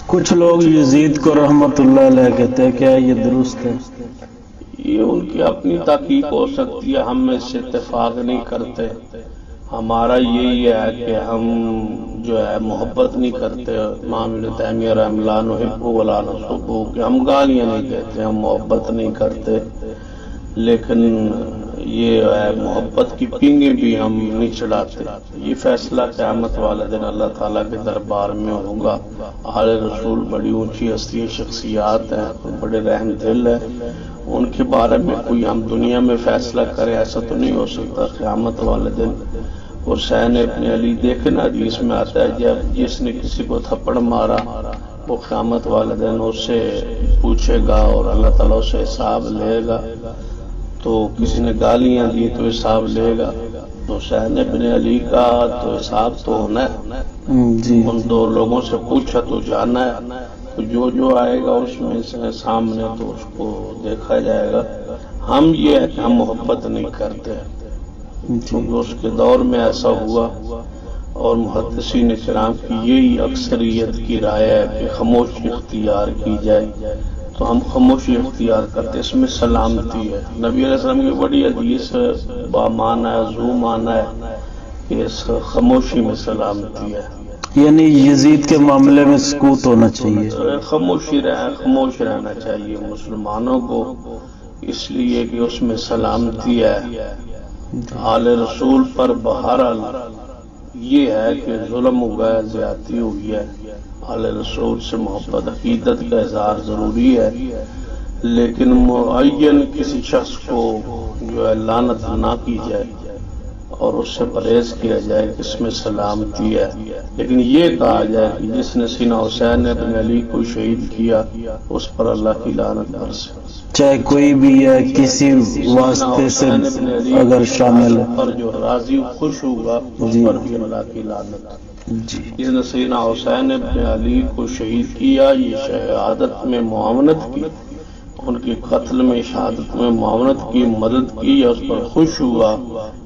کچھ لوگ یزید کو رحمت اللہ علیہ کہتے ہیں، کیا یہ درست ہے؟ یہ ان کی اپنی تحقیق ہو سکتی ہے، ہم اس سے اتفاق نہیں کرتے۔ ہمارا یہی ہے کہ ہم جو ہے محبت نہیں کرتے، امام ابن تیمیہ رحمہ اللہ نحب ولا نحب، کہ ہم گالیاں نہیں دیتے، ہم محبت نہیں کرتے، لیکن یہ ہے محبت کی پینگیں بھی ہم نہیں چڑھاتے۔ یہ فیصلہ قیامت والے دن اللہ تعالیٰ کے دربار میں ہوگا۔ آل رسول بڑی اونچی ہستی شخصیات ہیں، بڑے رحم دل ہیں، ان کے بارے میں کوئی ہم دنیا میں فیصلہ کرے ایسا تو نہیں ہو سکتا۔ قیامت والے دن حسین ابن علی دیکھنا حدیث میں آتا ہے، جب جس نے کسی کو تھپڑ مارا وہ قیامت والے دن اس سے پوچھے گا اور اللہ تعالیٰ اسے حساب لے گا، تو کسی نے گالیاں دی تو حساب لے گا، تو حسین ابن علی کا تو حساب تو ہونا ہے، ان دو لوگوں سے پوچھا تو جانا ہے، تو جو آئے گا اس میں سے سامنے تو اس کو دیکھا جائے گا۔ ہم یہ ہے کہ ہم محبت نہیں کرتے، کیونکہ اس کے دور میں ایسا ہوا، اور محدثین کرام کی یہی اکثریت کی رائے ہے کہ خاموشی اختیار کی جائے، تو ہم خاموشی اختیار کرتے، اس میں سلامتی ہے۔ نبی علیہ السلام کی بڑی حدیث با معنی ہے، ذو معنی ہے کہ اس خاموشی میں سلامتی ہے، یعنی یزید کے معاملے میں سکوت ہونا چاہیے، خاموش رہنا چاہیے مسلمانوں کو، اس لیے کہ اس میں سلامتی ہے۔ آل رسول پر بہرحال یہ ہے کہ ظلم ہوا ہے، زیادتی ہوئی ہے، آل رسول سے محبت عقیدت کا اظہار ضروری ہے، لیکن معین کسی شخص کو جو ہے لعنت نہ کی جائے اور اس سے پرہیز کیا جائے کہ اس میں سلامتی ہے، لیکن یہ کہا جائے کہ جس نے سینہ حسین ابن علی کو شہید کیا اس پر اللہ کی لعنت برسے، چاہے کوئی بھی ہے کسی واسطے سے اگر شامل ہے، پر جو راضی خوش ہوگا اس پر بھی اللہ کی لعنت۔ جس نے سینہ حسین ابن علی کو شہید کیا، یہ شہادت میں معاونت کی، ان کی قتل میں شہادت میں معاونت کی، مدد کی، یا اس پر خوش ہوا،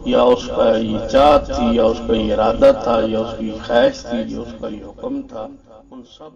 یا اس کا یہ چاہت تھی، یا اس کا یہ ارادہ تھا، یا اس کی خواہش تھی، یا اس کا یہ حکم تھا، ان سب